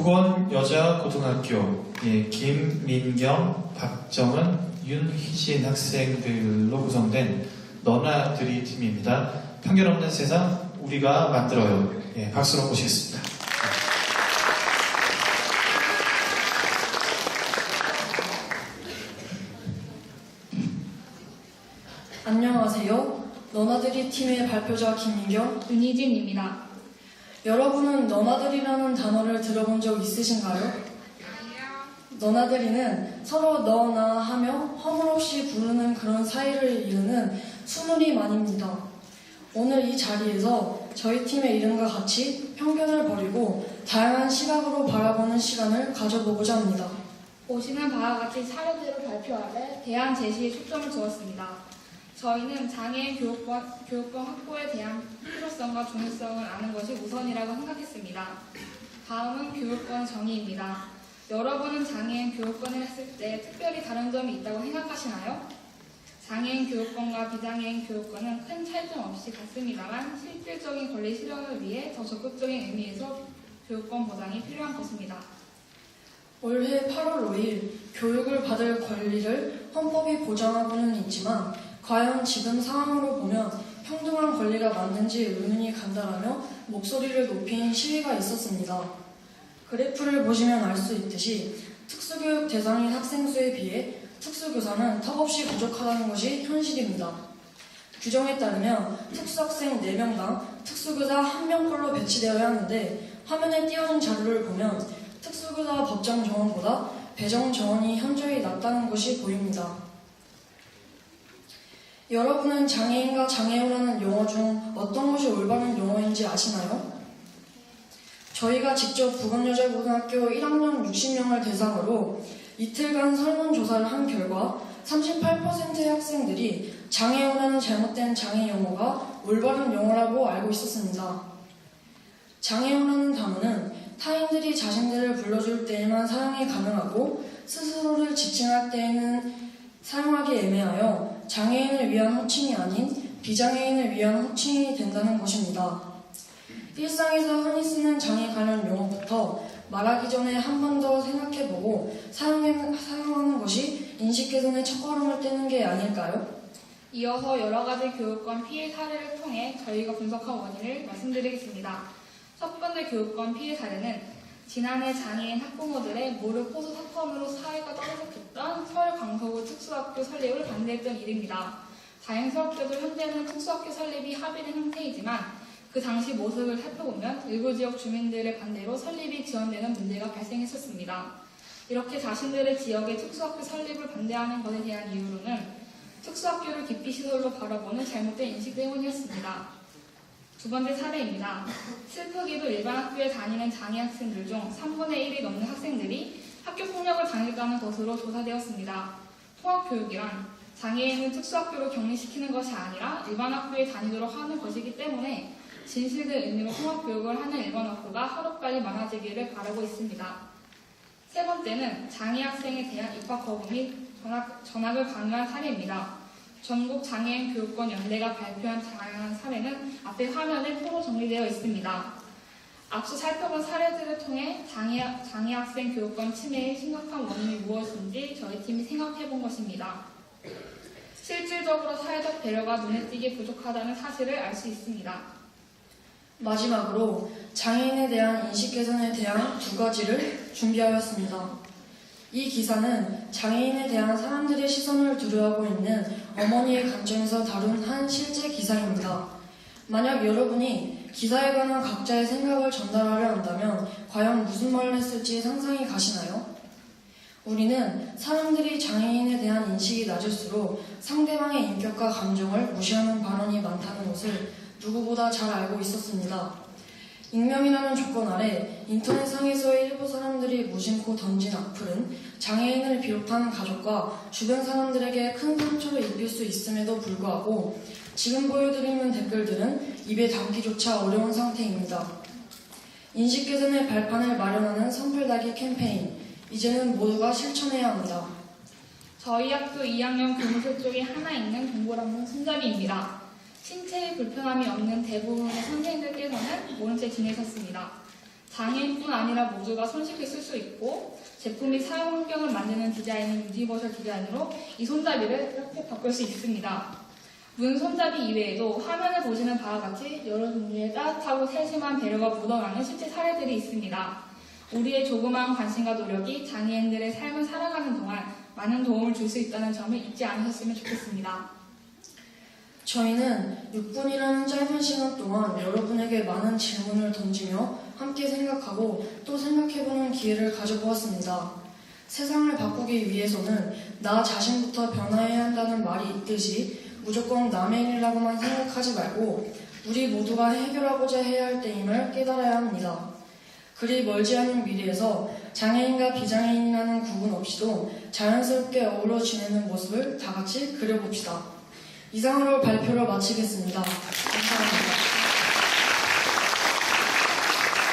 북원여자고등학교 김민경, 박정은, 윤희진 학생들로 구성된 너나들이 팀입니다. 편견 없는 세상 우리가 만들어요. 박수로 모시겠습니다. 안녕하세요. 너나들이 팀의 발표자 김민경, 윤희진입니다. 여러분은 너나들이라는 단어를 들어본 적 있으신가요? 아니요. 너나들이는 서로 너나 하며 허물없이 부르는 그런 사이를 이루는 수누리만입니다. 오늘 이 자리에서 저희 팀의 이름과 같이 편견을 버리고 다양한 시각으로 바라보는 시간을 가져보고자 합니다. 보시는 바와 같이 사례들을 발표하되 대안 제시에 초점을 두었습니다. 저희는 장애인 교육권 확보에 대한 필요성과 중요성을 아는 것이 우선이라고 생각했습니다. 다음은 교육권 정의입니다. 여러분은 장애인 교육권을 했을 때 특별히 다른 점이 있다고 생각하시나요? 장애인 교육권과 비장애인 교육권은 큰 차이점 없이 같습니다만 실질적인 권리 실현을 위해 더 적극적인 의미에서 교육권 보장이 필요한 것입니다. 올해 8월 5일 교육을 받을 권리를 헌법이 보장하고는 있지만 과연 지금 상황으로 보면 평등한 권리가 맞는지 의문이 간다라며 목소리를 높인 시위가 있었습니다. 그래프를 보시면 알 수 있듯이 특수교육 대상인 학생 수에 비해 특수교사는 턱없이 부족하다는 것이 현실입니다. 규정에 따르면 특수학생 4명당 특수교사 1명꼴로 배치되어야 하는데 화면에 띄어진 자료를 보면 특수교사 법정 정원보다 배정 정원이 현저히 낮다는 것이 보입니다. 여러분은 장애인과 장애우라는 용어 중 어떤 것이 올바른 용어인지 아시나요? 저희가 직접 북원여자고등학교 1학년 60명을 대상으로 이틀간 설문조사를 한 결과 38%의 학생들이 장애우라는 잘못된 장애 용어가 올바른 용어라고 알고 있었습니다. 장애우라는 단어는 타인들이 자신들을 불러줄 때에만 사용이 가능하고 스스로를 지칭할 때에는 사용하기 애매하여 장애인을 위한 호칭이 아닌 비장애인을 위한 호칭이 된다는 것입니다. 일상에서 흔히 쓰는 장애 관련 용어부터 말하기 전에 한 번 더 생각해보고 사용하는 것이 인식 개선의 첫걸음을 떼는 게 아닐까요? 이어서 여러 가지 교육권 피해 사례를 통해 저희가 분석한 원인을 말씀드리겠습니다. 첫 번째 교육권 피해 사례는 지난해 장애인 학부모들의 무릎 호소 사건으로 사회가 떠들썩했던 서울 강서구 특수학교 설립을 반대했던 일입니다. 다행스럽게도 현재는 특수학교 설립이 합의된 상태이지만 그 당시 모습을 살펴보면 일부 지역 주민들의 반대로 설립이 지연되는 문제가 발생했었습니다. 이렇게 자신들의 지역의 특수학교 설립을 반대하는 것에 대한 이유로는 특수학교를 기피시설로 바라보는 잘못된 인식 때문이었습니다. 두 번째 사례입니다. 슬프게도 일반 학교에 다니는 장애 학생들 중 3분의 1이 넘는 학생들이 학교 폭력을 당했다는 것으로 조사되었습니다. 통합교육이란 장애인을 특수학교로 격리시키는 것이 아니라 일반 학교에 다니도록 하는 것이기 때문에 진실된 의미로 통합교육을 하는 일반 학교가 하루빨리 많아지기를 바라고 있습니다. 세 번째는 장애 학생에 대한 입학 거부 및 전학을 강요한 사례입니다. 전국 장애인 교육권 연대가 발표한 다양한 사례는 앞에 화면에 표로 정리되어 있습니다. 앞서 살펴본 사례들을 통해 장애 학생 교육권 침해의 심각한 원인이 무엇인지 저희 팀이 생각해 본 것입니다. 실질적으로 사회적 배려가 눈에 띄게 부족하다는 사실을 알 수 있습니다. 마지막으로 장애인에 대한 인식 개선에 대한 2가지를 준비하였습니다. 이 기사는 장애인에 대한 사람들의 시선을 두려워하고 있는 어머니의 관점에서 다룬 한 실제 기사입니다. 만약 여러분이 기사에 관한 각자의 생각을 전달하려 한다면 과연 무슨 말을 했을지 상상이 가시나요? 우리는 사람들이 장애인에 대한 인식이 낮을수록 상대방의 인격과 감정을 무시하는 발언이 많다는 것을 누구보다 잘 알고 있었습니다. 익명이라는 조건 아래 인터넷상에서의 일부 사람들이 무심코 던진 악플은 장애인을 비롯한 가족과 주변 사람들에게 큰 상처를 입힐 수 있음에도 불구하고 지금 보여드리는 댓글들은 입에 담기조차 어려운 상태입니다. 인식 개선의 발판을 마련하는 선풀다기 캠페인, 이제는 모두가 실천해야 합니다. 저희 학교 2학년 교무실 쪽에 하나 있는 동그라미 신체의 불편함이 없는 대부분의 선생님들께서는 모른 채 지내셨습니다. 장애인뿐 아니라 모두가 손쉽게 쓸 수 있고 제품 및 사용 환경을 만드는 디자인은 유니버셜 디자인으로 이 손잡이를 이렇게 바꿀 수 있습니다. 문 손잡이 이외에도 화면을 보시는 바와 같이 여러 종류의 따뜻하고 세심한 배려가 묻어나는 실제 사례들이 있습니다. 우리의 조그마한 관심과 노력이 장애인들의 삶을 살아가는 동안 많은 도움을 줄 수 있다는 점을 잊지 않으셨으면 좋겠습니다. 저희는 6분이라는 짧은 시간 동안 여러분에게 많은 질문을 던지며 함께 생각하고 또 생각해보는 기회를 가져보았습니다. 세상을 바꾸기 위해서는 나 자신부터 변화해야 한다는 말이 있듯이 무조건 남의 일이라고만 생각하지 말고 우리 모두가 해결하고자 해야 할 때임을 깨달아야 합니다. 그리 멀지 않은 미래에서 장애인과 비장애인이라는 구분 없이도 자연스럽게 어우러 지내는 모습을 다 같이 그려봅시다. 이상으로 발표를 마치겠습니다. 감사합니다.